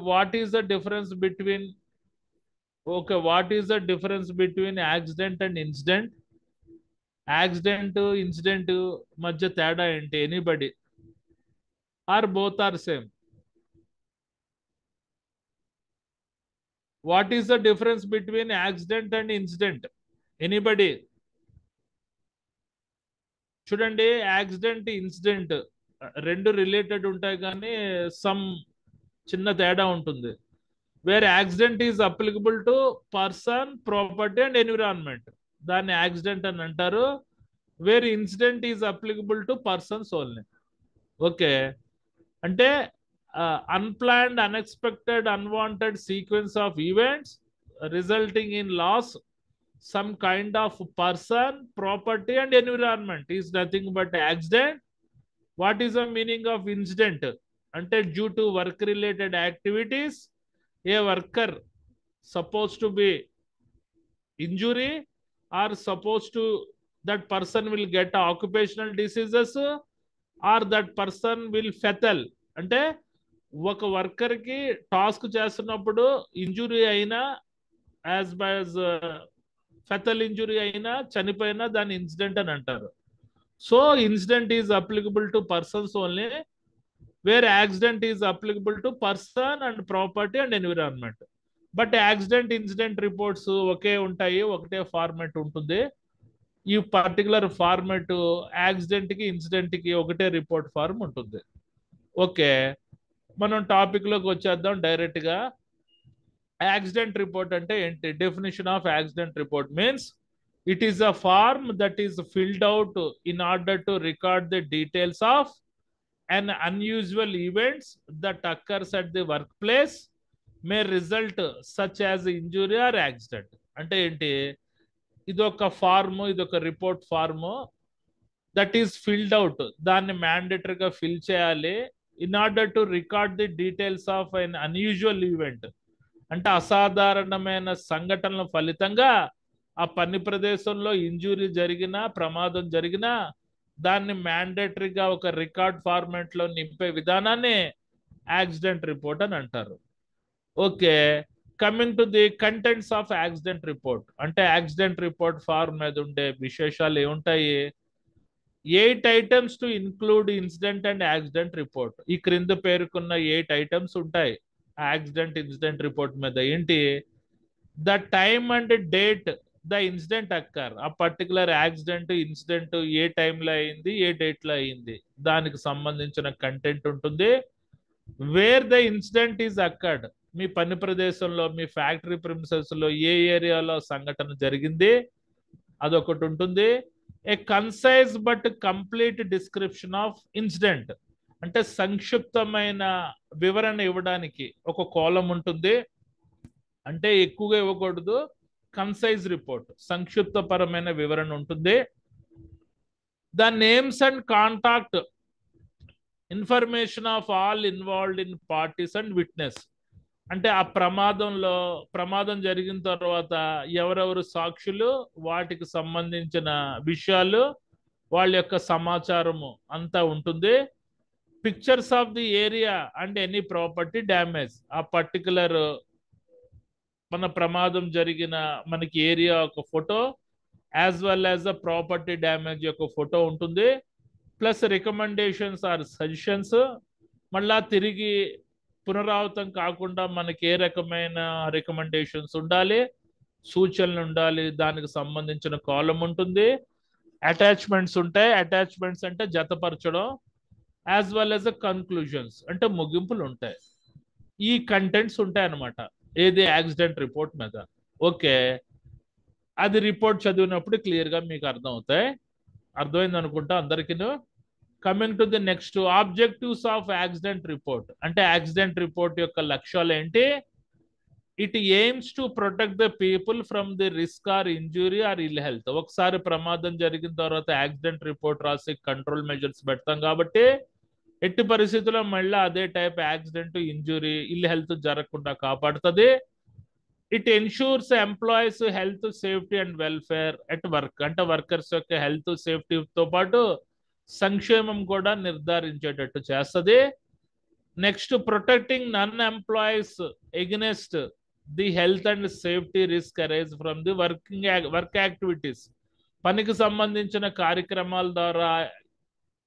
what is the difference between accident and incident? Accident, incident మధ్య తేడా ఏంటి? Anybody? Or both are same? What is the difference between accident and incident? Anybody? చూడండి, accident, incident రెండు related ఉంటాయి, కానీ some చిన్న తేడా ఉంటుంది. Where accident is applicable to person, property and environment, దాన్ని యాక్సిడెంట్ అని అంటారు. Where incident is applicable to persons only. Okay, అంటే unplanned, unexpected, unwanted sequence of events resulting in loss some kind of person, property and environment is nothing but accident. What is the meaning of incident? Ante due to work related activities, a worker supposed to be injury, or supposed to that person will get occupational diseases, or that person will fatal. Ante oka worker ki task chestunnappudu injury aina, as by as fatal injury అయినా, చనిపోయినా దాన్ని incident అని అంటారు. So incident is applicable to persons only, where accident is applicable to person and property and environment. But accident, incident reports ఒకే ఉంటాయి, ఒకటే format ఉంటుంది. ఈ పర్టికులర్ ఫార్మాట్ యాక్సిడెంట్కి, ఇన్సిడెంట్కి ఒకటే రిపోర్ట్ ఫార్మ్ ఉంటుంది. ఓకే, మనం టాపిక్లోకి వచ్చేద్దాం డైరెక్ట్గా. యాక్సిడెంట్ రిపోర్ట్ అంటే ఏంటి? Definition of accident report means it is a form that is filled out in order to record the details of an unusual events that occurs at the work place may result such as injury or accident. అంటే ఏంటి? ఇదొక form, ఇదొక report form that is filled out, దాన్ని మ్యాండేటరీగా fill చేయాలి in order to record the details of an unusual event. అంటే అసాధారణమైన సంఘటనల ఫలితంగా ఆ పని ప్రదేశంలో ఇంజురీ జరిగినా, ప్రమాదం జరిగినా దాన్ని మ్యాండేటరీగా ఒక రికార్డ్ ఫార్మాట్లో నింపే విధానాన్ని యాక్సిడెంట్ రిపోర్ట్ అని అంటారు. Okay, coming to the contents of accident report. అంటే యాక్సిడెంట్ రిపోర్ట్ ఫార్మ్ మీద ఉండే విశేషాలు ఏముంటాయి? 8 items to include incident and accident report. ఈ క్రింద పేర్కొన్న 8 ఐటమ్స్ ఉంటాయి యాక్సిడెంట్, ఇన్సిడెంట్ రిపోర్ట్ మీద. ఏంటి? The time and date the incident occur. ఆ పర్టికులర్ యాక్సిడెంట్, ఇన్సిడెంట్ ఏ టైంలో అయింది, ఏ డేట్లో అయింది, దానికి సంబంధించిన కంటెంట్ ఉంటుంది. Where the incident is occurred, మీ పని ప్రదేశంలో, మీ ఫ్యాక్టరీ ప్రిమిసెస్లో ఏ ఏరియాలో సంఘటన జరిగింది, అదొకటి ఉంటుంది. A concise but complete description of incident, అంటే సంక్షిప్తమైన వివరణ ఇవ్వడానికి ఒక కాలం ఉంటుంది. అంటే ఎక్కువగా ఇవ్వకూడదు, కన్సైజ్ రిపోర్ట్, సంక్షిప్తపరమైన వివరణ ఉంటుంది. The names and contact information of all involved in parties and witness. అంటే ఆ ప్రమాదం జరిగిన తర్వాత ఎవరెవరు సాక్షులు, వాటికి సంబంధించిన విషయాలు, వాళ్ళ యొక్క సమాచారము అంతా ఉంటుంది. Pictures of the area and any property damage. ఆ పర్టికులర్ మన ప్రమాదం జరిగిన మనకి ఏరియా ఒక photo, as well as the property damage యొక్క ఫోటో ఉంటుంది. ప్లస్ రికమెండేషన్స్ ఆర్ సజెషన్స్, మళ్ళా తిరిగి పునరావృతం కాకుండా మనకి ఏ రకమైన రికమెండేషన్స్ ఉండాలి, సూచనలు ఉండాలి, దానికి సంబంధించిన కాలం ఉంటుంది. అటాచ్మెంట్స్ ఉంటాయి. అటాచ్మెంట్స్ అంటే జతపరచడం. యాజ్ వెల్ యాజ్ కన్క్లూజన్స్ అంటే ముగింపులు ఉంటాయి. ఈ కంటెంట్స్ ఉంటాయి అన్నమాట ఏది? యాక్సిడెంట్ రిపోర్ట్ మీద. ఓకే, అది రిపోర్ట్ చదివినప్పుడు క్లియర్గా మీకు అర్థం అవుతాయి. అర్థమైంది అనుకుంటా అందరికీ. Coming to the next, objectives of accident report. అంటే యాక్సిడెంట్ రిపోర్ట్ యొక్క లక్ష్యాలు ఏంటి? It aims to protect the people from the risk or injury or ill health. ఒకసారి ప్రమాదం జరిగిన తర్వాత యాక్సిడెంట్ రిపోర్ట్ రాసి కంట్రోల్ మెజర్స్ పెడతాం కాబట్టి ఎట్టి పరిస్థితుల్లో మళ్ళీ అదే type accident, injury, ill health జరగకుండా కాపాడుతుంది. It ensures employees health, safety and welfare at work. అంటే వర్కర్స్ యొక్క హెల్త్, సేఫ్టీతో పాటు సంక్షేమం కూడా నిర్ధారించేటట్టు చేస్తుంది. Next protecting none employees against the health and safety risk arise from the work activities. పనికి సంబంధించిన కార్యక్రమాల ద్వారా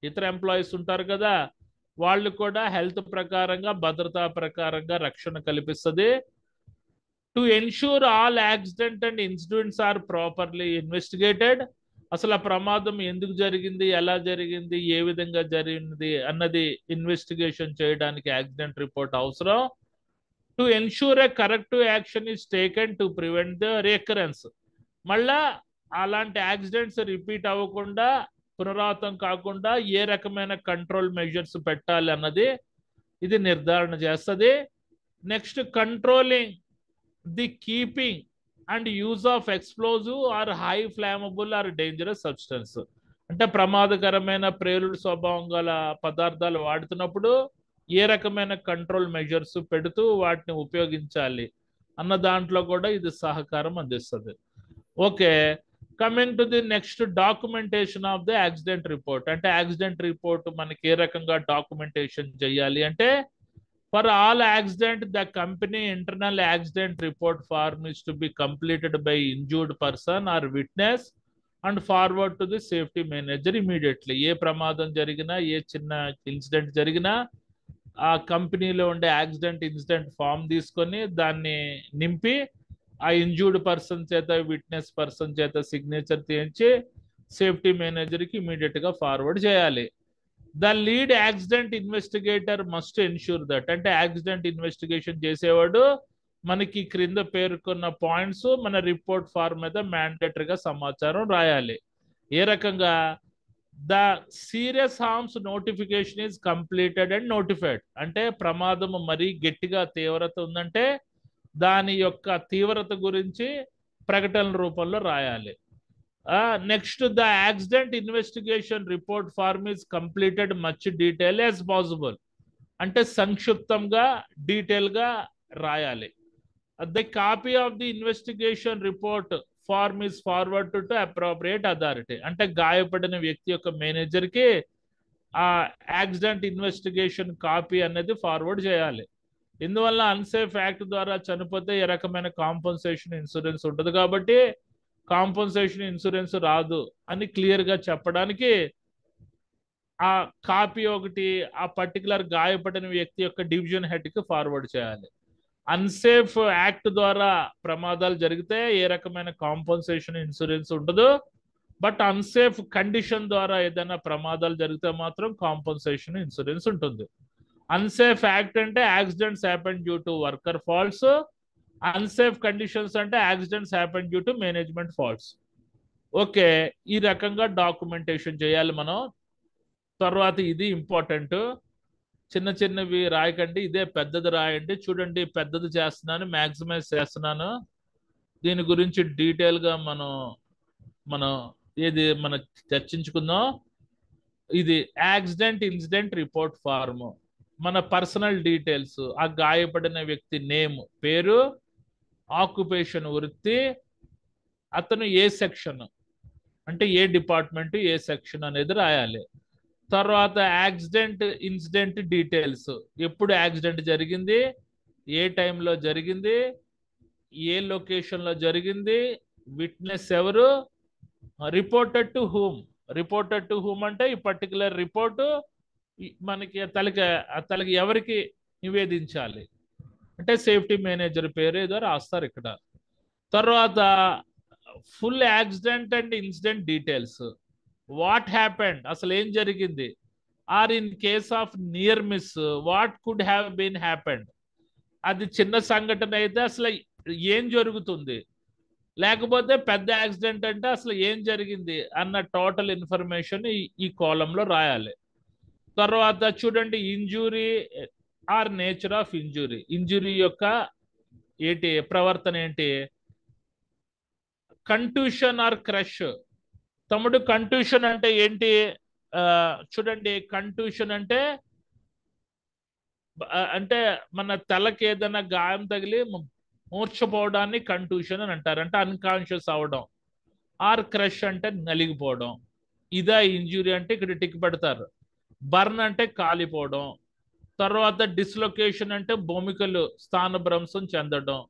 ఇతర ఎంప్లాయీస్ ఉంటారు కదా, వాళ్ళు కూడా హెల్త్ ప్రకారంగా భద్రతా ప్రకారంగా రక్షణ కల్పిస్తుంది. To ensure all accident and incidents are properly investigated. అసలు ఆ ప్రమాదం ఎందుకు జరిగింది, ఎలా జరిగింది, ఏ విధంగా జరిగింది అన్నది ఇన్వెస్టిగేషన్ చేయడానికి యాక్సిడెంట్ రిపోర్ట్ అవసరం. To ensure A corrective action is taken to prevent the recurrence. మళ్ళా అలాంటి యాక్సిడెంట్స్ రిపీట్ అవ్వకుండా, పునరావృతం కాకుండా ఏ రకమైన కంట్రోల్ మెజర్స్ పెట్టాలి అన్నది ఇది నిర్ధారణ చేస్తుంది. Next controlling the keeping and use of explosive or high flammable or dangerous substance. అంటే ప్రమాదకరమైన ప్రేలుడు స్వభావం గల పదార్థాలు వాడుతున్నప్పుడు ఏ రకమైన కంట్రోల్ మెజర్స్ పెడుతూ వాటిని ఉపయోగించాలి అన్న దాంట్లో కూడా ఇది సహకారం అందిస్తుంది. Okay, coming to the next documentation of the accident report. అంటే యాక్సిడెంట్ రిపోర్ట్ మనకి ఏ రకంగా డాక్యుమెంటేషన్ చేయాలి అంటే, for all accident the company internal accident report form is to be completed by injured person or witness and forward to the safety manager immediately. ఏ ప్రమాదం జరిగినా, ఏ చిన్న ఇన్సిడెంట్ జరిగినా ఆ కంపెనీలో ఉండే యాక్సిడెంట్ ఇన్సిడెంట్ ఫామ్ తీసుకొని దాన్ని నింపి ఆ ఇంజూర్డ్ పర్సన్ చేత, విట్నెస్ పర్సన్ చేత సిగ్నేచర్ తీయించి సేఫ్టీ మేనేజర్కి ఇమీడియట్గా ఫార్వర్డ్ చేయాలి. The lead accident investigator must ensure that. అంటే యాక్సిడెంట్ ఇన్వెస్టిగేషన్ చేసేవాడు మనకి క్రింద పేర్కొన్న పాయింట్స్ మన రిపోర్ట్ ఫార్మ్ మీద మ్యాండేటరీగా సమాచారం రాయాలి. ఏ రకంగా? The serious harms notification is completed and notified. అంటే ప్రమాదం మరీ గట్టిగా తీవ్రత ఉందంటే దాని యొక్క తీవ్రత గురించి ప్రకటన రూపంలో రాయాలి. Next the accident investigation report form is completed much detail as possible. అంటే సంక్షిప్తంగా డీటెయిల్గా రాయాలి. The copy of the investigation report form is forward to appropriate authority. అంటే గాయపడిన వ్యక్తి యొక్క మేనేజర్కి ఆ యాక్సిడెంట్ ఇన్వెస్టిగేషన్ కాపీ అనేది ఫార్వర్డ్ చేయాలి. ఇందువల్ల అన్సేఫ్ యాక్ట్ ద్వారా చనిపోతే ఏ రకమైన కాంపన్సేషన్ ఇన్సూరెన్స్ ఉంటుంది కాబట్టి కాంపన్సేషన్ ఇన్సూరెన్స్ రాదు అని క్లియర్గా చెప్పడానికి ఆ కాపీ ఒకటి ఆ పర్టికులర్ గాయపడిన వ్యక్తి యొక్క డివిజన్ హెడ్కి ఫార్వర్డ్ చేయాలి. అన్సేఫ్ యాక్ట్ ద్వారా ప్రమాదాలు జరిగితే ఏ రకమైన కాంపన్సేషన్ ఇన్సూరెన్స్ ఉండదు. బట్ అన్సేఫ్ కండిషన్ ద్వారా ఏదైనా ప్రమాదాలు జరిగితే మాత్రం కాంపన్సేషన్ ఇన్సూరెన్స్ ఉంటుంది. అన్సేఫ్ యాక్ట్ అంటే accidents happen due to worker faults. Unsafe conditions అంటే accidents happen due to management faults. Okay, ఈ రకంగా డాక్యుమెంటేషన్ చేయాలి మనం. తర్వాత ఇది ఇంపార్టెంట్, చిన్న చిన్నవి రాయకండి, ఇదే పెద్దది రాయండి. చూడండి, పెద్దది చేస్తున్నాను, మ్యాక్సిమైజ్ చేస్తున్నాను. దీని గురించి డీటెయిల్గా మనం మనం చర్చించుకుందాం. ఇది యాక్సిడెంట్ ఇన్సిడెంట్ రిపోర్ట్ ఫార్మ్. మన పర్సనల్ డీటెయిల్స్, ఆ గాయపడిన వ్యక్తి నేమ్, పేరు, ఆక్యుపేషన్ వృత్తి, అతను ఏ సెక్షన్ అంటే ఏ డిపార్ట్మెంట్, ఏ సెక్షన్ అనేది రాయాలి. తర్వాత యాక్సిడెంట్ ఇన్సిడెంట్ డీటెయిల్స్, ఎప్పుడు యాక్సిడెంట్ జరిగింది, ఏ టైంలో జరిగింది, ఏ లొకేషన్లో జరిగింది, విట్నెస్ ఎవరు, reported to whom. Reported to whom అంటే ఈ పర్టికులర్ రిపోర్టు మనకి తలకి ఎవరికి నివేదించాలి అంటే సేఫ్టీ మేనేజర్ పేరు ఏదో రాస్తారు ఇక్కడ. తర్వాత full accident and incident details, what happened, అసలు ఏం జరిగింది, or in case of near miss what could have been happened. అది చిన్న సంఘటన అయితే అసలు ఏం జరుగుతుంది, లేకపోతే పెద్ద యాక్సిడెంట్ అంటే అసలు ఏం జరిగింది అన్న టోటల్ ఇన్ఫర్మేషన్ ఈ కాలంలో రాయాలి. తర్వాత చూడండి, injury are nature of injury. Injury యొక్క ఏంటి ప్రవర్తన ఏంటి, కంట్యూషన్ ఆర్ క్రష్. తమ్ముడు కంట్యూషన్ అంటే ఏంటి? చూడండి, కంట్యూషన్ అంటే అంటే మన తలకి ఏదైనా గాయం తగిలి మూర్ఛపోవడాన్ని కంట్యూషన్ అని అంటారు, అంటే అన్కాన్షియస్ అవడం. ఆర్ క్రష్ అంటే నలిగిపోవడం. ఇదా ఇంజురీ అంటే ఇక్కడ టిక్ పెడతారు. బర్న్ అంటే కాలిపోవడం. తర్వాత డిస్లొకేషన్ అంటే భూమికలు స్థానభ్రంశం చెందడం,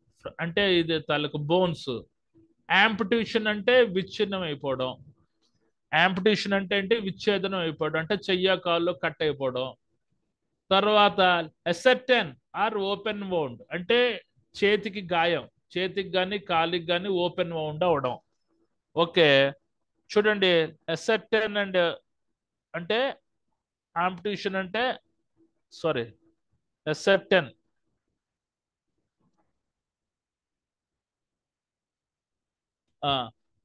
అంటే ఇది తాలూకు బోన్స్. యాంపుటేషన్ అంటే విచ్ఛిన్నం అయిపోవడం. యాంపుటేషన్ అంటే విచ్ఛేదనం అయిపోవడం, అంటే చెయ్య కాళ్ళు కట్ అయిపోవడం. తర్వాత ఎసెర్టెన్ ఆర్ ఓపెన్ వౌండ్, అంటే చేతికి గాయం, చేతికి కానీ కాలికి కానీ ఓపెన్ వౌండ్ అవడం. ఓకే, చూడండి, ఎసెర్టెన్ అండ్ అంటే ఆంపిటేషన్ అంటే సారీ ఎసెర్టెన్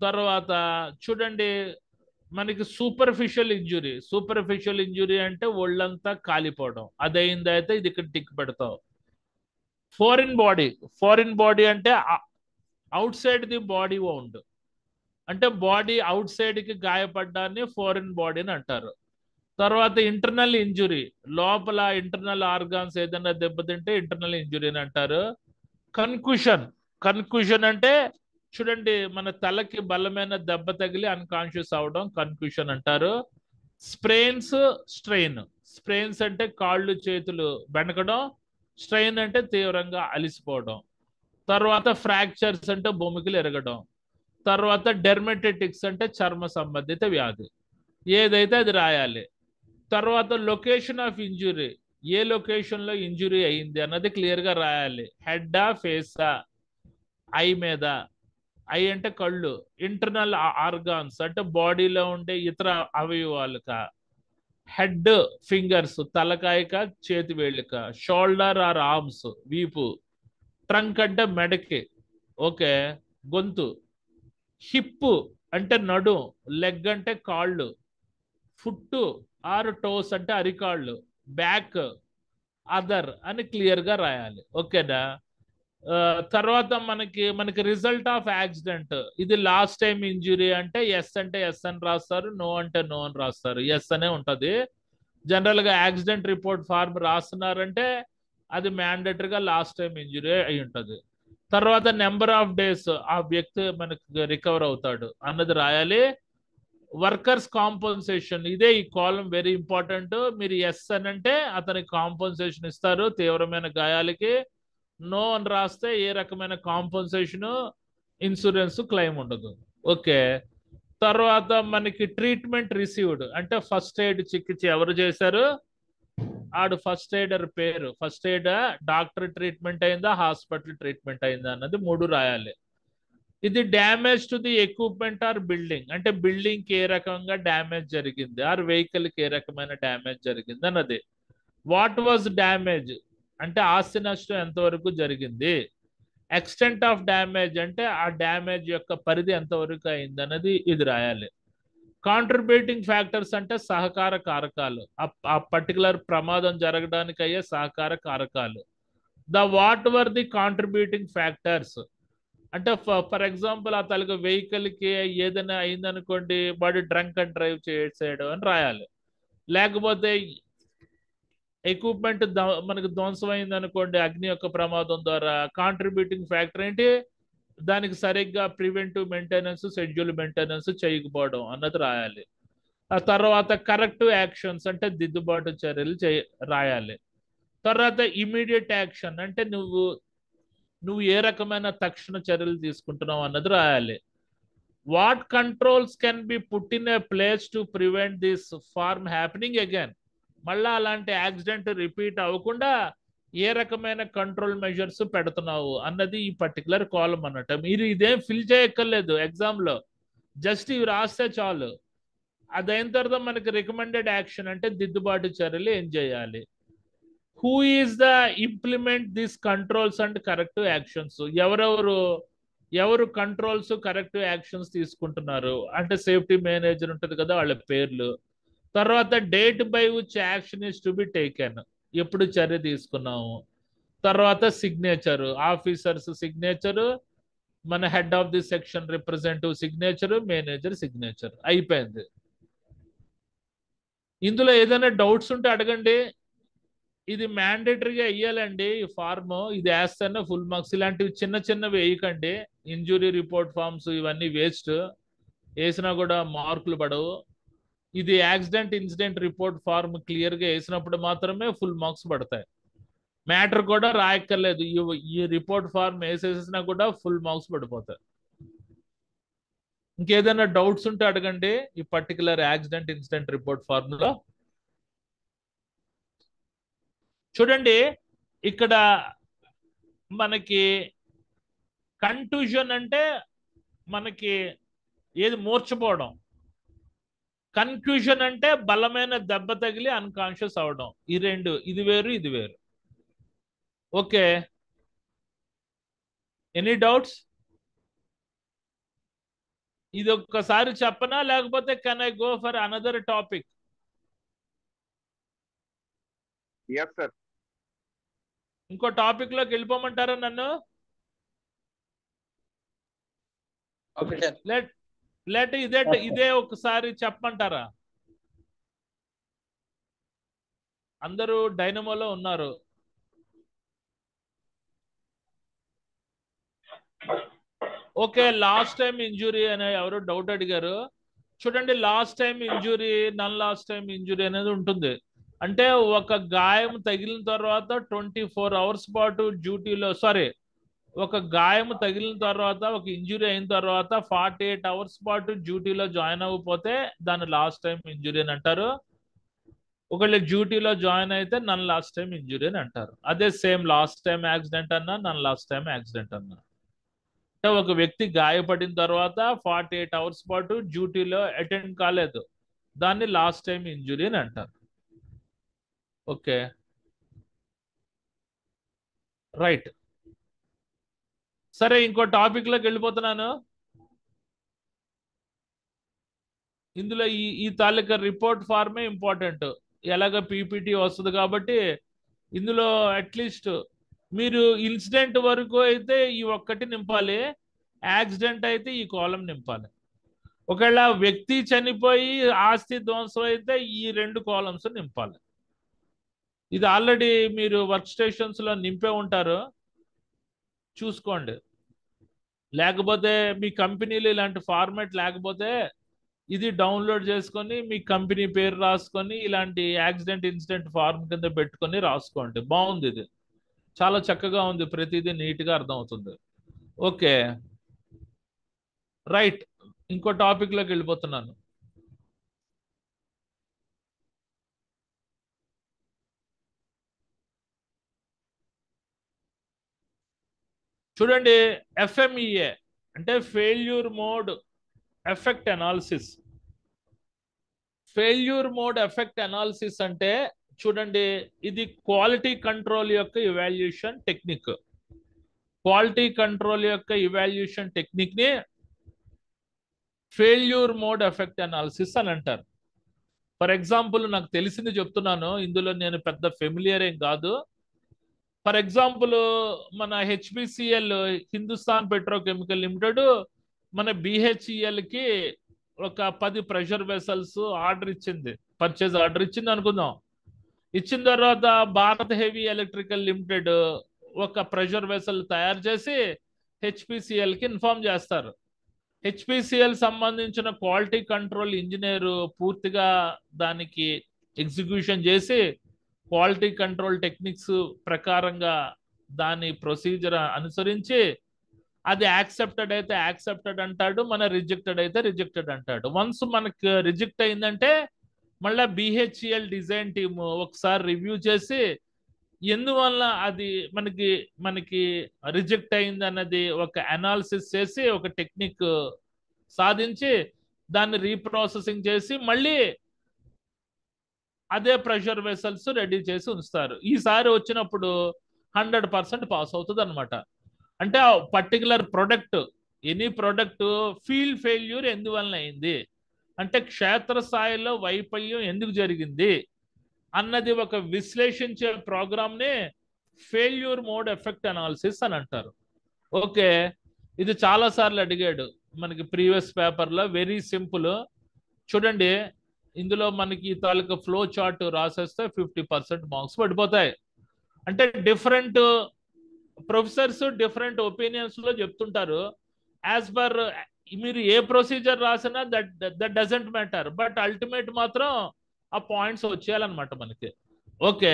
తర్వాత చూడండి, మనకి సూపర్ఫిషియల్ ఇంజురీ అంటే ఒళ్ళంతా కాలిపోవడం, అదైంది అయితే ఇది ఇక్కడ టిక్ పెడతావు. ఫారిన్ బాడీ అంటే out side the body wound, అంటే బాడీ అవుట్ సైడ్ కి గాయపడ్డాన్ని ఫారిన్ బాడీ అని అంటారు. తర్వాత ఇంటర్నల్ ఇంజురీ, లోపల ఇంటర్నల్ ఆర్గాన్స్ ఏదైనా దెబ్బతింటే ఇంటర్నల్ ఇంజురీ అని అంటారు. కన్క్యూషన్ అంటే చూడండి, మన తలకి బలమైన దెబ్బ తగిలి అన్కాన్షియస్ అవడం కన్క్యూషన్ అంటారు. స్ట్రెయిన్స్ అంటే కాళ్ళు చేతులు బెణకడం, స్ట్రెయిన్ అంటే తీవ్రంగా అలిసిపోవడం. తర్వాత ఫ్రాక్చర్స్ అంటే భూమికలు ఎరగడం. తర్వాత డెర్మటైటిక్స్ అంటే చర్మ సంబంధిత వ్యాధి. ఏదైతే అది రాయాలి. తర్వాత location of injury, A location లో ఇంజురీ అయింది అన్నది క్లియర్ గా రాయాలి. హెడ్డా ఫేసా, ఐ మీద, ఐ అంటే కళ్ళు, ఇంటర్నల్ ఆర్గాన్స్ అంటే బాడీలో ఉండే ఇతర అవయవాలుక, హెడ్ ఫింగర్స్ తలకాయక చేతి వేళ్ళక, షోల్డర్ ఆర్ ఆర్మ్స్ వీపు, ట్రంక్ అంటే మెడకి, ఓకే, గొంతు, హిప్ అంటే నడు, లెగ్ అంటే కాళ్ళు, ఫుట్ ఆర్ టోస్ అంటే అరికాళ్ళు, బ్యాక్, అదర్ అని క్లియర్ గా రాయాలి. ఓకేనా? తర్వాత మనకి రిజల్ట్ ఆఫ్ యాక్సిడెంట్, ఇది లాస్ట్ టైం ఇంజురీ అంటే ఎస్ అని రాస్తారు, నో అంటే నో అని రాస్తారు. ఎస్ అనే ఉంటది. జనరల్ గా యాక్సిడెంట్ రిపోర్ట్ ఫార్మ్ రాస్తున్నారంటే అది మ్యాండేటరీగా లాస్ట్ టైం ఇంజురీ అయి ఉంటది. తర్వాత నెంబర్ ఆఫ్ డేస్ ఆ వ్యక్తి మనకి రికవర్ అవుతాడు అన్నది రాయాలి. వర్కర్స్ కాంపన్సేషన్, ఇదే ఈ కాలం వెరీ ఇంపార్టెంట్. మీరు ఎస్ అని అంటే అతనికి కాంపన్సేషన్ ఇస్తారు తీవ్రమైన గాయాలకి, నో అని రాస్తే ఏ రకమైన కాంపన్సేషన్ ఇన్సూరెన్స్ క్లెయిమ్ ఉండదు. ఓకే, తర్వాత మనకి ట్రీట్మెంట్ రిసీవ్డ్ అంటే ఫస్ట్ ఎయిడ్ చికిత్స ఎవరు చేశారు, ఆడు ఫస్ట్ ఎయిడర్ పేరు, ఫస్ట్ ఎయిడ్ డాక్టర్ ట్రీట్మెంట్ అయిందా హాస్పిటల్ ట్రీట్మెంట్ అయిందా అన్నది 3 రాయాలి. ఇది damage to the equipment or building, అంటే బిల్డింగ్ కి ఏ రకంగా డ్యామేజ్ జరిగింది ఆర్ వెహికల్ కి ఏ రకమైన డ్యామేజ్ జరిగింది అన్నది. వాట్ వాజ్ డ్యామేజ్ అంటే ఆస్తి నష్టం ఎంతవరకు జరిగింది. ఎక్స్టెంట్ ఆఫ్ డ్యామేజ్ అంటే ఆ డ్యామేజ్ యొక్క పరిధి ఎంతవరకు అయింది అన్నది ఇది రాయాలి. కాంట్రిబ్యూటింగ్ ఫ్యాక్టర్స్ అంటే సహకార కారకాలు, ఆ పర్టికులర్ ప్రమాదం జరగడానికి అయ్యే సహకార కారకాలు. What were the contributing factors అంటే ఫర్ ఎగ్జాంపుల్ ఆ తలకి వెహికల్ కి ఏదైనా అయిందనుకోండి, వాడు డ్రంక్ అండ్ డ్రైవ్ చేయడం అని రాయాలి. లేకపోతే ఎక్విప్మెంట్ మనకు ధ్వంసం అయింది అనుకోండి అగ్ని యొక్క ప్రమాదం ద్వారా, కాంట్రిబ్యూటింగ్ ఫ్యాక్టర్ ఏంటి, దానికి సరిగ్గా ప్రివెంటివ్ మెయింటెనెన్స్ షెడ్యూల్ మెయింటెనెన్స్ చేయకపోవడం అన్నది రాయాలి. ఆ తర్వాత కరెక్టివ్ యాక్షన్స్ అంటే దిద్దుబాటు చర్యలు రాయాలి. తర్వాత ఇమీడియట్ యాక్షన్ అంటే నువ్వు ఏ రకమైన తక్షణ చర్యలు తీసుకుంటున్నావు అన్నది రాయాలి. What controls can be put in a place to prevent this form happening again, మళ్ళా అలాంటి యాక్సిడెంట్ రిపీట్ అవ్వకుండా ఏ రకమైన కంట్రోల్ మెజర్స్ పెడుతున్నావు అన్నది ఈ పర్టికులర్ కాలం అన్నట్టు. మీరు ఇదేం ఫిల్ చేయక్కర్లేదు ఎగ్జామ్ లో, జస్ట్ ఇవి రాస్తే చాలు. అదైన తర్వాత మనకి రికమెండెడ్ యాక్షన్ అంటే దిద్దుబాటు చర్యలు ఏం చేయాలి. Who is the implement this controls and corrective actions, ఎవరు కంట్రోల్స్ కరెక్టివ్ యాక్షన్స్ తీసుకుంటున్నారు అంటే సేఫ్టీ మేనేజర్ ఉంటుంది కదా వాళ్ళ పేర్లు. తర్వాత date by which action is to be taken, ఎప్పుడు చర్య తీసుకున్నాము. తర్వాత సిగ్నేచరు, ఆఫీసర్స్ సిగ్నేచరు, మన head of the section representative signature, manager signature, అయిపోయింది. ఇందులో ఏదైనా డౌట్స్ ఉంటే అడగండి. ఇది మ్యాండేటరీగా ఇయ్యాలండి ఈ ఫార్మ్, ఇది వేస్తేనే ఫుల్ మార్క్స్. ఇలాంటివి చిన్నవి వేయకండి. ఇంజురీ రిపోర్ట్ ఫార్మ్స్ ఇవన్నీ వేస్ట్, వేసినా కూడా మార్కులు పడవు. ఇది యాక్సిడెంట్ ఇన్సిడెంట్ రిపోర్ట్ ఫార్మ్ క్లియర్గా వేసినప్పుడు మాత్రమే ఫుల్ మార్క్స్ పడతాయి. మ్యాటర్ కూడా రాయక్కర్లేదు, ఈ రిపోర్ట్ ఫార్మ్ వేసేసినా కూడా ఫుల్ మార్క్స్ పడిపోతాయి. ఇంకేదైనా డౌట్స్ ఉంటే అడగండి ఈ particular accident incident report formula. చూడండి ఇక్కడ మనకి కన్ఫ్యూజన్ అంటే మనకి ఏది మూర్చపోవడం, కన్ఫ్యూజన్ అంటే బలమైన దెబ్బ తగిలి అన్కాన్షియస్ అవడం. ఈ రెండు, ఇది వేరు ఇది వేరు. Okay, any doubts? ఇది ఒక్కసారి చెప్పనా లేకపోతే can I go for another topic? yes sir. ఇంకో టాపిక్ లోకి వెళ్ళిపోమంటారా నన్ను? Okay sir. లేట్ ఇదే ఒకసారి చెప్పమంటారా? అందరూ డైనమోలో ఉన్నారు. ఓకే, లాస్ట్ టైం ఇంజురీ అనే ఎవరు డౌట్ అడిగారు. చూడండి, లాస్ట్ టైం ఇంజురీ, నన్ లాస్ట్ టైం ఇంజురీ అనేది ఉంటుంది. అంటే ఒక గాయం తగిలిన తర్వాత 24 hours పాటు డ్యూటీలో, ఒక గాయం తగిలిన తర్వాత, ఒక ఇంజురీ అయిన తర్వాత 48 hours పాటు డ్యూటీలో జాయిన్ అవ్వకపోతే దాన్ని లాస్ట్ టైం ఇంజురీ అని అంటారు. ఒకవేళ డ్యూటీలో జాయిన్ అయితే నన్ లాస్ట్ టైం ఇంజురీ అని అంటారు. అదే సేమ్ లాస్ట్ టైం యాక్సిడెంట్ అన్నా నన్ లాస్ట్ టైం యాక్సిడెంట్ అన్నా. అంటే ఒక వ్యక్తి గాయపడిన తర్వాత 48 hours పాటు డ్యూటీలో అటెండ్ కాలేదు, దాన్ని లాస్ట్ టైం ఇంజురీ అని అంటారు. Okay, right. సరే, ఇంకో టాపిక్ లోకి వెళ్ళిపోతున్నాను. ఇందులో ఈ తాలూకా రిపోర్ట్ ఫార్మే ఇంపార్టెంట్. ఎలాగ పీపీటీ వస్తుంది కాబట్టి ఇందులో అట్లీస్ట్ మీరు ఇన్సిడెంట్ వరకు అయితే ఈ ఒక్కటి నింపాలి, యాక్సిడెంట్ అయితే ఈ కాలం నింపాలి. ఒకవేళ వ్యక్తి చనిపోయి ఆస్తి ధ్వంసం అయితే ఈ 2 కాలమ్స్ నింపాలి. ఇది ఆల్రెడీ మీరు వర్క్ స్టేషన్స్ లో నింపే ఉంటారు, చూసుకోండి. లేకపోతే మీ కంపెనీలో ఇలాంటి ఫార్మాట్ లేకపోతే ఇది డౌన్లోడ్ చేసుకొని మీ కంపెనీ పేరు రాసుకొని ఇలాంటి యాక్సిడెంట్ ఇన్సిడెంట్ ఫార్మ్ కింద పెట్టుకొని రాసుకోండి. బాగుంది, ఇది చాలా చక్కగా ఉంది, ప్రతిదీ నీట్గా అర్థమవుతుంది. Okay, right. ఇంకో టాపిక్ లోకి వెళ్ళిపోతున్నాను. చూడండి, ఎఫ్ఎంఈఏ అంటే failure mode effect analysis. Failure mode effect analysis అంటే చూడండి, ఇది క్వాలిటీ కంట్రోల్ యొక్క ఇవాల్యుయేషన్ టెక్నిక్. క్వాలిటీ కంట్రోల్ యొక్క ఇవాల్యుయేషన్ టెక్నిక్ ని ఫెయిల్యూర్ మోడ్ ఎఫెక్ట్ అనాలిసిస్ అని అంటారు. ఫర్ ఎగ్జాంపుల్, నాకు తెలిసింది చెప్తున్నాను, ఇందులో నేను పెద్ద ఫెమిలియర్ ఏం కాదు. ఫర్ ఎగ్జాంపుల్, మన హెచ్పిసిఎల్, హిందుస్థాన్ పెట్రోకెమికల్ లిమిటెడ్, మన బిహెచ్ఈఎల్కి ఒక 10 ప్రెషర్ వెసల్స్ ఆర్డర్ ఇచ్చింది, పర్చేజ్ ఆర్డర్ ఇచ్చింది అనుకుందాం. ఇచ్చిన తర్వాత భారత్ హెవీ ఎలక్ట్రికల్ లిమిటెడ్ ఒక ప్రెషర్ వెసల్ తయారు చేసి హెచ్పిసిఎల్కి ఇన్ఫార్మ్ చేస్తారు. హెచ్పిసిఎల్ సంబంధించిన క్వాలిటీ కంట్రోల్ ఇంజనీరు పూర్తిగా దానికి ఎగ్జిక్యూషన్ చేసి క్వాలిటీ కంట్రోల్ టెక్నిక్స్ ప్రకారంగా దాని ప్రొసీజర్ అనుసరించి అది యాక్సెప్టెడ్ అయితే యాక్సెప్టెడ్ అంటాడు, మన రిజెక్టెడ్ అయితే రిజెక్టెడ్ అంటాడు. వన్స్ మనకు రిజెక్ట్ అయిందంటే మళ్ళీ బిహెచ్ఈఎల్ డిజైన్ టీమ్ ఒకసారి రివ్యూ చేసి ఎందువల్ల అది మనకి రిజెక్ట్ అయింది అన్నది ఒక అనాలిసిస్ చేసి ఒక టెక్నిక్ సాధించి దాన్ని రీప్రాసెసింగ్ చేసి మళ్ళీ అదే ప్రెషర్ వెసల్స్ రెడీ చేసి ఉంచుతారు. ఈసారి వచ్చినప్పుడు 100% పాస్ అవుతుంది అనమాట. అంటే ఆ particular product, any product field failure ఎందువలన అయింది అంటే క్షేత్రస్థాయిలో వైఫల్యం ఎందుకు జరిగింది అన్నది ఒక విశ్లేషించే ప్రోగ్రామ్నే ఫెయిల్యూర్ మోడ్ ఎఫెక్ట్ అనాలిసిస్ అని అంటారు. ఓకే, ఇది చాలా సార్లు అడిగాడు మనకి ప్రీవియస్ పేపర్లో. Very simple. చూడండి, ఇందులో మనకి తాలూకా ఫ్లో చార్ట్ రాసేస్తే 50% మార్క్స్ పడిపోతాయి. అంటే డిఫరెంట్ ప్రొఫెసర్స్ డిఫరెంట్ ఒపీనియన్స్ లో చెప్తుంటారు. యాజ్ పర్ మీరు ఏ ప్రొసీజర్ రాసినా that doesn't matter, but ultimate మాత్రం ఆ పాయింట్స్ వచ్చేయాలన్నమాట మనకి. ఓకే,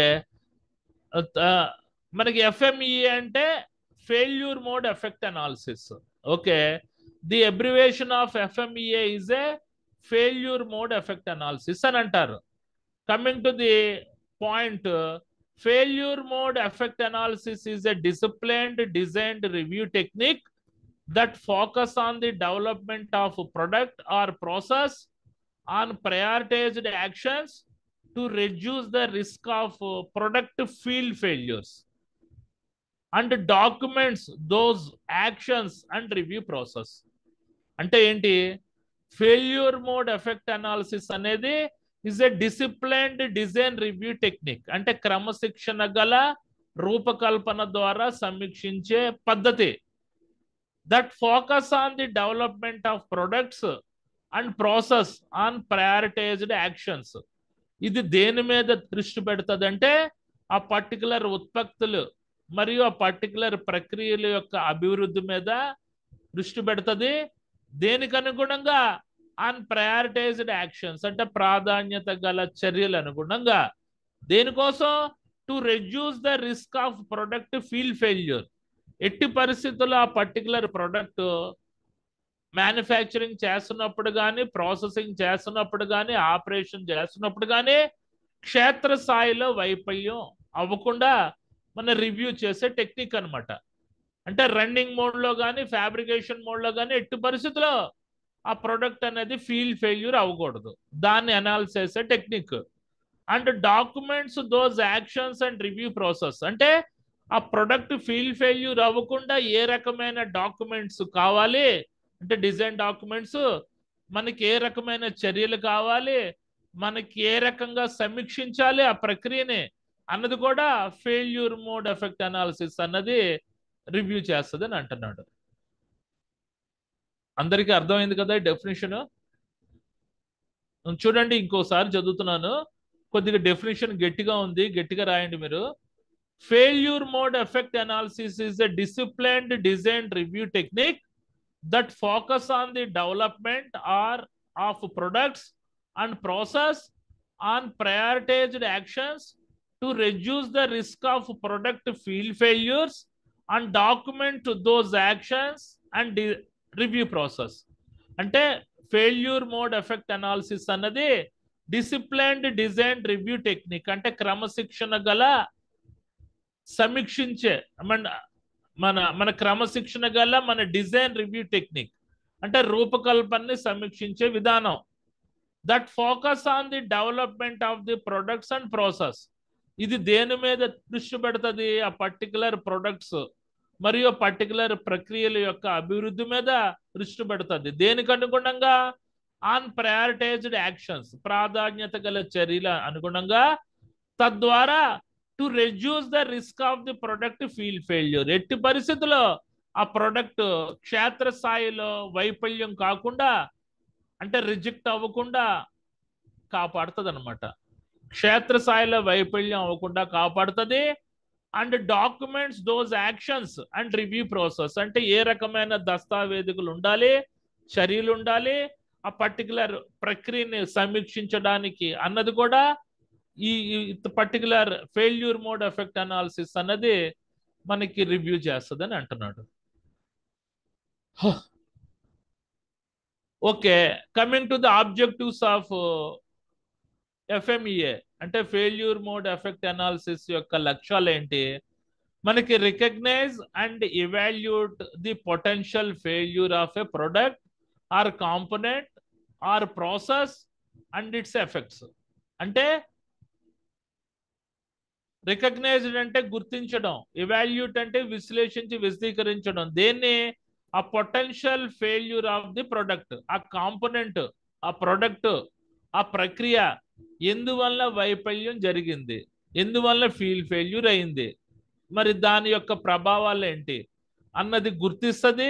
మనకి ఎఫ్ఎంఈఏ అంటే failure mode effect analysis. Okay, the abbreviation of FMEA is a failure mode effect analysis అని అంటారు. Coming to the point, failure mode effect analysis is a disciplined designed review technique that focus on the development of product or process on prioritized actions to reduce the risk of product field failures and documents those actions and review process. అంటే ఏంటి? Failure mode effect analysis అనేది is a disciplined design review technique. అంటే క్రమశిక్షణ గల రూపకల్పన ద్వారా సమీక్షించే పద్ధతి. That focus on the development of products and process on prioritized actions. ఇది దేని మీద దృష్టి పెడుతుంది అంటే ఆ పర్టికులర్ ఉత్పత్తులు మరియు ఆ పర్టికులర్ ప్రక్రియల యొక్క అభివృద్ధి మీద దృష్టి పెడుతుంది. దేనికి అనుగుణంగా? ఆన్ ప్రయారిటైజ్డ్ యాక్షన్స్ అంటే ప్రాధాన్యత గల చర్యలు అనుగుణంగా. దేనికోసం? To reduce the risk of product field failure. ఎట్టి పరిస్థితుల్లో ఆ పర్టికులర్ ప్రొడక్ట్ మ్యానుఫ్యాక్చరింగ్ చేస్తున్నప్పుడు కానీ, ప్రాసెసింగ్ చేస్తున్నప్పుడు కానీ, ఆపరేషన్ చేస్తున్నప్పుడు కానీ క్షేత్రస్థాయిలో వైఫల్యం అవ్వకుండా మన రివ్యూ చేసే టెక్నిక్ అనమాట. అంటే రన్నింగ్ మోడ్లో కానీ, ఫ్యాబ్రికేషన్ మోడ్లో కానీ ఎట్టి పరిస్థితుల్లో ఆ ప్రొడక్ట్ అనేది ఫీల్డ్ ఫెయిల్యూర్ అవ్వకూడదు. దాన్ని అనాలిసిస్ చేసే technique. And documents those actions and review process. అంటే ఆ ప్రొడక్ట్ ఫీల్డ్ ఫెయిల్యూర్ అవ్వకుండా ఏ రకమైన డాక్యుమెంట్స్ కావాలి అంటే డిజైన్ డాక్యుమెంట్స్, మనకి ఏ రకమైన చర్యలు కావాలి, మనకి ఏ రకంగా సమీక్షించాలి ఆ ప్రక్రియని అన్నది కూడా ఫెయిల్యూర్ మోడ్ ఎఫెక్ట్ అనాలిసిస్ అన్నది రివ్యూ చేస్తుంది అని అంటున్నాడు. అందరికీ అర్థమైంది కదా డెఫినేషన్? చూడండి, ఇంకోసారి చదువుతున్నాను, కొద్దిగా డెఫినేషన్ గట్టిగా ఉంది, గట్టిగా రాయండి మీరు. Failure mode effect analysis is a disciplined design review technique that focus on the development or of products and process on prioritized actions to reduce the risk of product field failures and document those actions and review process. అంటే failure mode effect analysis అన్నది disciplined design review technique అంటే క్రమశిక్షణ గల సమీక్షించే మన క్రమశిక్షణ గల మన design review technique అంటే రూపకల్పనని సమీక్షించే విధానం. That focus on the development of the products and process. ఇది దేని మీద దృష్టి పెడుతుంది? ఆ పర్టికులర్ ప్రొడక్ట్స్ మరియు పర్టికులర్ ప్రక్రియల యొక్క అభివృద్ధి మీద దృష్టి పెడుతుంది. దేనికి అనుగుణంగా? ఆన్ ప్రయారిటైజ్డ్ యాక్షన్స్ ప్రాధాన్యత గల చర్యల అనుగుణంగా. తద్వారా to reduce the risk of the product field failure. ఎట్టి పరిస్థితుల్లో ఆ ప్రొడక్ట్ క్షేత్రస్థాయిలో వైఫల్యం కాకుండా అంటే రిజెక్ట్ అవ్వకుండా కాపాడుతుంది అనమాట. క్షేత్రస్థాయిలో వైఫల్యం అవ్వకుండా కాపాడుతుంది. And documents those actions and review process అంటే ఏ రకమైన దస్తావేజులు ఉండాలి, చర్యలు ఉండాలి ఆ పర్టికులర్ ప్రక్రియని సమీక్షించడానికి అన్నది కూడా ఈ particular failure mode effect analysis అన్నది మనకి రివ్యూ చేస్తుంది అని అంటున్నాడు. Okay, coming to the objectives of FMEA అంటే ఫెయిల్యూర్ మోడ్ ఎఫెక్ట్ అనాలిసిస్ యొక్క లక్ష్యాలు ఏంటి? మనకి recognise and evaluate the potential failure of a product or component or process and its effects. అంటే రికగ్నైజ్డ్ అంటే గుర్తించడం, ఎవాల్యూట్ అంటే విశ్లేషించి విశదీకరించడం. దేన్ని? ఆ potential failure of the product, ఆ కాంపోనెంట్, ఆ ప్రొడక్ట్, ఆ ప్రక్రియ ఎందువల్ల వైఫల్యం జరిగింది, ఎందువల్ల ఫెయిల్యూర్ అయింది, మరి దాని యొక్క ప్రభావాలు ఏంటి అన్నది గుర్తిస్తుంది.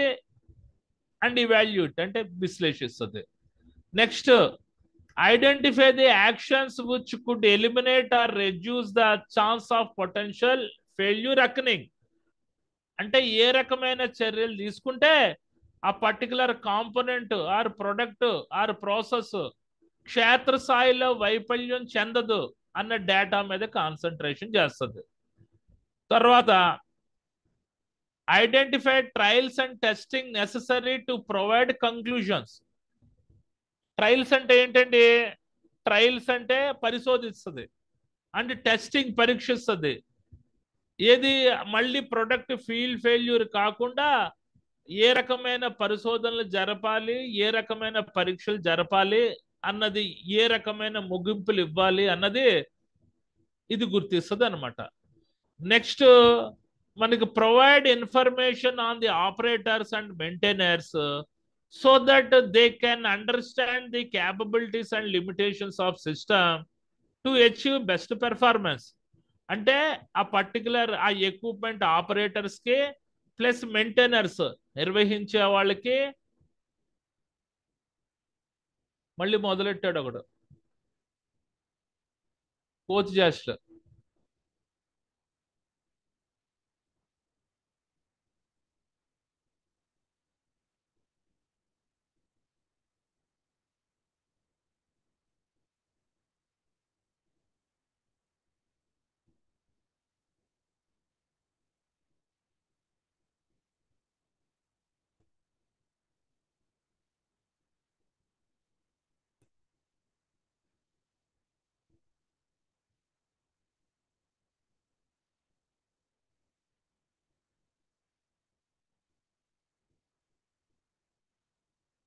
అండ్ ఇవాల్యూట్ అంటే విశ్లేషిస్తుంది. Next, identify the actions which could eliminate or reduce the chance of potential failure occurring. అంటే ఏ రకమైన చర్యలు తీసుకుంటే ఆ particular component or product or process క్షేత్రస్థాయిలో వైఫల్యం చెందదు అన్న డేటా మీద కాన్సన్ట్రేషన్ చేస్తుంది. తర్వాత identify trials and testing necessary to provide conclusions. Trials అంటే ఏంటండి? ట్రయల్స్ అంటే పరిశోధిస్తుంది అండ్ టెస్టింగ్ పరీక్షిస్తుంది. ఏది మళ్ళీ ప్రొడక్ట్ ఫెయిల్యూర్ కాకుండా ఏ రకమైన పరిశోధనలు జరపాలి, ఏ రకమైన పరీక్షలు జరపాలి అన్నది, ఏ రకమైన ముగింపులు ఇవ్వాలి అన్నది ఇది గుర్తిస్తుంది అనమాట. నెక్స్ట్ మనకి provide information on the operators and maintainers so that they can understand the capabilities and limitations of system to achieve best performance. అంటే ఆ పర్టికులర్ ఆ ఎక్విప్మెంట్ ఆపరేటర్స్కి ప్లస్ మెయింటైనర్స్ నిర్వహించే వాళ్ళకి. మళ్ళీ మొదలెట్టాడు ఒకడు కోచ్ జాస్ట్.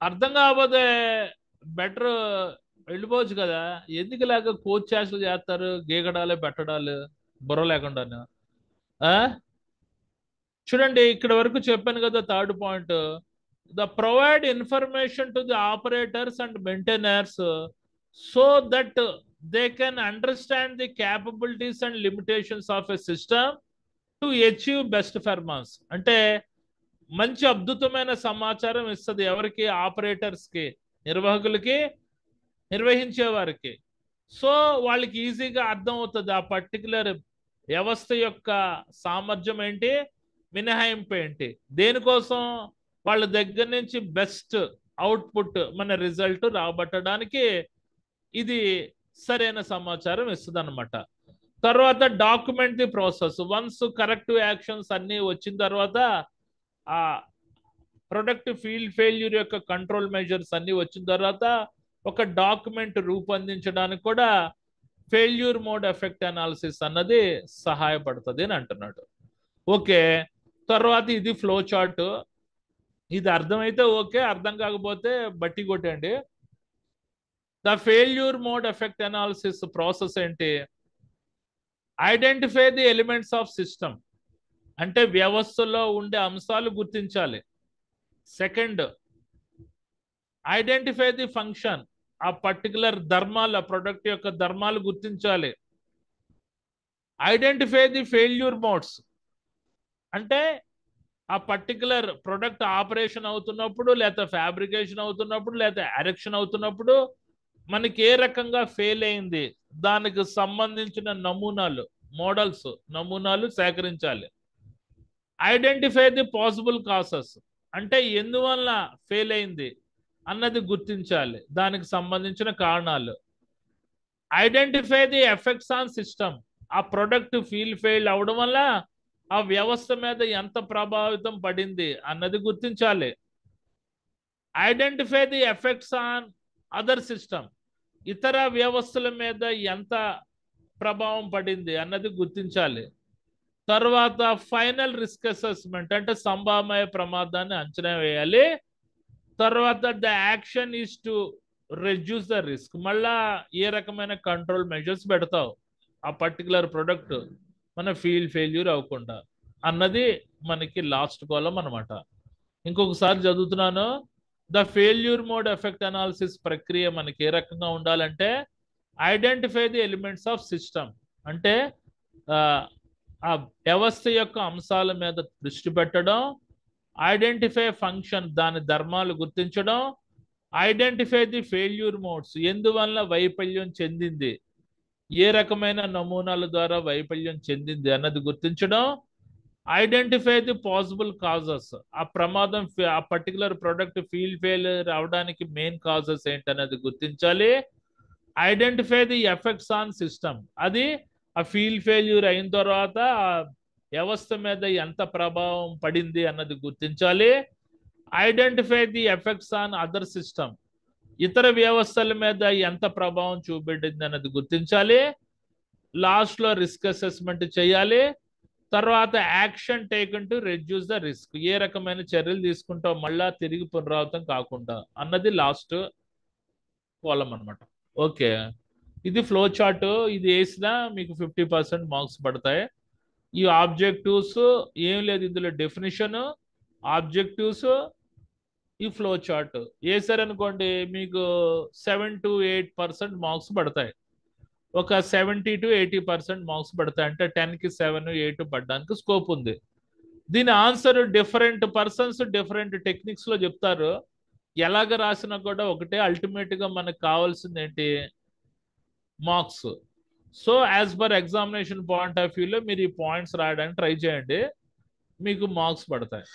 అర్థం కాకపోతే బెటర్ వెళ్ళిపోవచ్చు కదా. ఎందుకు ఇలాగ కోచ్ చేష్టలు చేస్తారు, గీగడాలు పెట్టడాలు బుర్ర లేకుండాను. చూడండి ఇక్కడ వరకు చెప్పాను కదా. Third point, the provide information to the operators and maintainers so that they can understand the capabilities and limitations of a system to achieve best performance. అంటే మంచి అద్భుతమైన సమాచారం ఇస్తుంది ఎవరికి? ఆపరేటర్స్కి, నిర్వాహకులకి, నిర్వహించే వారికి. సో వాళ్ళకి ఈజీగా అర్థం అవుతుంది ఆ పర్టికులర్ వ్యవస్థ యొక్క సామర్థ్యం ఏంటి, మినహాయింపు ఏంటి, దేనికోసం వాళ్ళ దగ్గర నుంచి బెస్ట్ అవుట్పుట్ మన రిజల్ట్ రాబట్టడానికి ఇది సరైన సమాచారం ఇస్తుంది అనమాట. తర్వాత document the process. Once corrective actions అన్నీ వచ్చిన తర్వాత ఆ ప్రొడక్ట్ ఫెయిల్యూర్ యొక్క కంట్రోల్ మెజర్స్ అన్నీ వచ్చిన తర్వాత ఒక డాక్యుమెంట్ రూపొందించడానికి కూడా ఫెయిల్యూర్ మోడ్ ఎఫెక్ట్ అనాలిసిస్ అన్నది సహాయపడుతుంది అని అంటున్నాడు. ఓకే, తర్వాత ఇది ఫ్లో చార్ట్. ఇది అర్థమైతే ఓకే, అర్థం కాకపోతే బట్టి కొట్టండి. The failure mode effect analysis process ఏంటి? Identify the elements of system, అంటే వ్యవస్థలో ఉండే అంశాలు గుర్తించాలి. సెకండ్, ఐడెంటిఫై ది ఫంక్షన్, ఆ పర్టికులర్ ధర్మాలు, ఆ ప్రొడక్ట్ యొక్క ధర్మాలు గుర్తించాలి. ఐడెంటిఫై ది ఫెయిల్యూర్ మోడ్స్, అంటే ఆ పర్టికులర్ ప్రొడక్ట్ ఆపరేషన్ అవుతున్నప్పుడు, లేదా ఫ్యాబ్రికేషన్ అవుతున్నప్పుడు, లేదా ఎరెక్షన్ అవుతున్నప్పుడు మనకి ఏ రకంగా ఫెయిల్ అయింది దానికి సంబంధించిన నమూనాలు, మోడల్స్, నమూనాలు సేకరించాలి. ఐడెంటిఫై ది పాసిబుల్ కాసెస్, అంటే ఎందువల్ల ఫెయిల్ అయింది అన్నది గుర్తించాలి, దానికి సంబంధించిన కారణాలు. Identify the effects on system, ఆ ప్రొడక్ట్ ఫెయిల్ అవడం వల్ల ఆ వ్యవస్థ మీద ఎంత ప్రభావితం పడింది అన్నది గుర్తించాలి. Identify the effects on other system, ఇతర వ్యవస్థల మీద ఎంత ప్రభావం పడింది అన్నది గుర్తించాలి. తర్వాత ఫైనల్ రిస్క్ అసెస్మెంట్, అంటే సంభావ్య ప్రమాదాన్ని అంచనా వేయాలి. తర్వాత the action is to reduce the risk, మళ్ళా ఏ రకమైన కంట్రోల్ మెజర్స్ పెడతావు ఆ పర్టికులర్ ప్రొడక్ట్ మన ఫెయిల్యూర్ అవ్వకుండా అన్నది మనకి లాస్ట్ కాలం అనమాట. ఇంకొకసారి చదువుతున్నాను. The failure mode effect analysis ప్రక్రియ మనకి ఏ రకంగా ఉండాలంటే, identify the elements of system, అంటే ఆ వ్యవస్థ యొక్క అంశాల మీద దృష్టి పెట్టడం. ఐడెంటిఫై ఫంక్షన్, దాని ధర్మాలు గుర్తించడం. ఐడెంటిఫై ది ఫెయిల్యూర్ మోడ్స్, ఎందువల్ల వైఫల్యం చెందింది, ఏ రకమైన నమూనాల ద్వారా వైఫల్యం చెందింది అన్నది గుర్తించడం. ఐడెంటిఫై ది పాసిబుల్ కాజెస్, ఆ ప్రమాదం ఆ పర్టికులర్ ప్రొడక్ట్ ఫీల్డ్ ఫెయిల్యూర్ అవడానికి మెయిన్ కాజెస్ ఏంటనేది గుర్తించాలి. Identify the effects on system, అది ఆ ఫీల్డ్ ఫెయిల్యూర్ అయిన తర్వాత ఆ వ్యవస్థ మీద ఎంత ప్రభావం పడింది అన్నది గుర్తించాలి. Identify the effects on other system, ఇతర వ్యవస్థల మీద ఎంత ప్రభావం చూపెట్టింది అన్నది గుర్తించాలి. లాస్ట్లో రిస్క్ అసెస్మెంట్ చేయాలి. తర్వాత action taken to reduce the risk, ఏ రకమైన చర్యలు తీసుకుంటాం మళ్ళా తిరిగి పునరావృతం కాకుండా అన్నది లాస్ట్ కాలం అనమాట. ఓకే, ఇది ఫ్లో చార్ట్. ఇది వేసినా మీకు 50% మార్క్స్ పడతాయి. ఈ ఆబ్జెక్టివ్స్ ఏం లేదు, ఇందులో డెఫినిషన్, ఆబ్జెక్టివ్స్, ఈ ఫ్లో చార్ట్ వేసారనుకోండి మీకు 7 to 8% మార్క్స్ పడతాయి. ఒక 70 to 80% మార్క్స్ పడతాయి. అంటే 10కి 7, 8 పడడానికి స్కోప్ ఉంది. దీని answer different persons different techniques లో చెప్తారు. ఎలాగ రాసినా కూడా ఒకటే, అల్టిమేట్ గా మనకు కావాల్సింది ఏంటి, marks. So as per examination point of వ్యూలో మీరు ఈ పాయింట్స్ రాయడానికి ట్రై చేయండి, మీకు మార్క్స్ పడతాయి.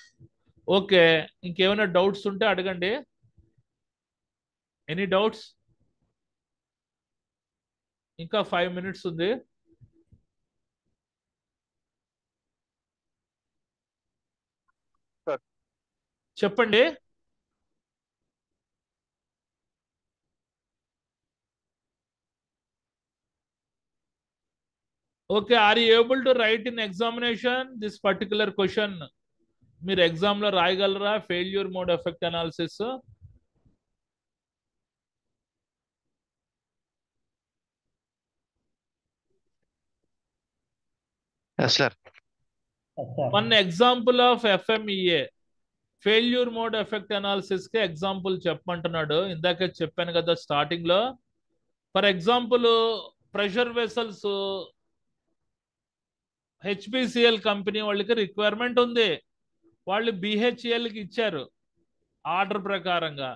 ఓకే, ఇంకేమైనా డౌట్స్ ఉంటే అడగండి. Any doubts? ఇంకా 5 minutes ఉంది. చెప్పండి. Okay, are you able to write in examination this particular question? మీరు ఎగ్జామ్ లో రాయగలరా failure mode effect analysis? Yes, sir. One example of FMEA failure mode effect analysis కి ఎగ్జాంపుల్ చెప్పమంటున్నాడు. ఇందాకే చెప్పాను కదా స్టార్టింగ్ లో. For example pressure vessels HPCL company వాళ్ళకి రిక్వైర్మెంట్ ఉంది, వాళ్ళు బిహెచ్ఎల్కి ఇచ్చారు ఆర్డర్ ప్రకారంగా.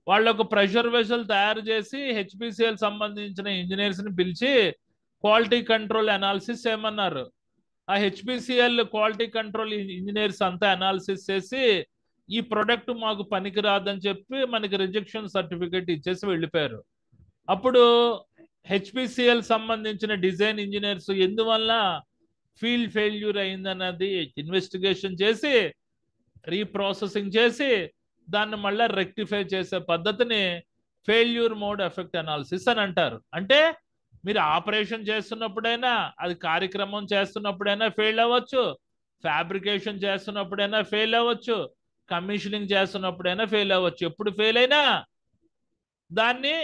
వాళ్ళు ఒక ప్రెషర్ వెసల్ తయారు చేసి హెచ్పిసిఎల్ సంబంధించిన ఇంజనీర్స్ ని పిలిచి క్వాలిటీ కంట్రోల్ అనాలిసిస్ చేయమన్నారు. ఆ హెచ్పిసిఎల్ క్వాలిటీ కంట్రోల్ ఇంజనీర్స్ అంతా అనాలిసిస్ చేసి ఈ ప్రొడక్ట్ మాకు పనికిరాదని చెప్పి మనకి రిజెక్షన్ సర్టిఫికేట్ ఇచ్చేసి వెళ్ళిపోయారు. అప్పుడు హెచ్పిసిఎల్ సంబంధించిన డిజైన్ ఇంజనీర్స్ ఎందువల్ల ఫీల్డ్ ఫెయిల్యూర్ అయిందన్నది ఇన్వెస్టిగేషన్ చేసి రీప్రాసెసింగ్ చేసి దాన్ని మళ్ళీ రెక్టిఫై చేసే పద్ధతిని ఫెయిల్యూర్ మోడ్ ఎఫెక్ట్ అనాలిసిస్ అని అంటారు. అంటే మీరు ఆపరేషన్ చేస్తున్నప్పుడైనా, అది కార్యక్రమం చేస్తున్నప్పుడైనా ఫెయిల్ అవ్వచ్చు, ఫ్యాబ్రికేషన్ చేస్తున్నప్పుడైనా ఫెయిల్ అవ్వచ్చు, కమిషనింగ్ చేస్తున్నప్పుడైనా ఫెయిల్ అవ్వచ్చు. ఎప్పుడు ఫెయిల్ అయినా దాన్ని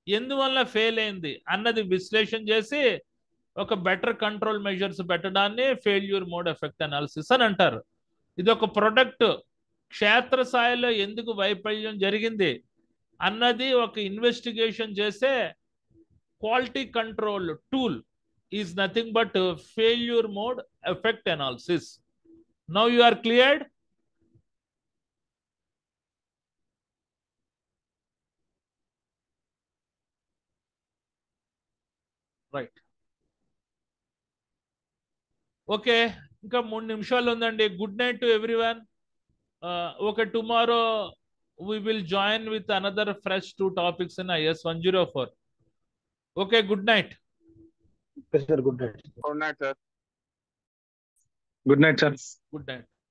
ఎందువల్ల ఫెయిల్ అయింది అన్నది విశ్లేషణ చేసి ఒక బెటర్ కంట్రోల్ మెజర్స్ పెట్టడాన్ని ఫెయిల్యూర్ మోడ్ ఎఫెక్ట్ అనాలిసిస్ అని అంటారు. ఇది ఒక ప్రొడక్ట్ క్షేత్రస్థాయిలో ఎందుకు వైఫల్యం జరిగింది అన్నది ఒక ఇన్వెస్టిగేషన్ చేసే quality control tool is nothing but failure mode effect analysis. Now you are cleared? Right. Okay, ఇంకా 3 నిమిషాలు ఉందండి. Good night to everyone. Okay, tomorrow we will join with another fresh 2 topics in IS 104. Okay, good night. Yes, sir. Good night. Good night, sir. Good night, sir. Good night.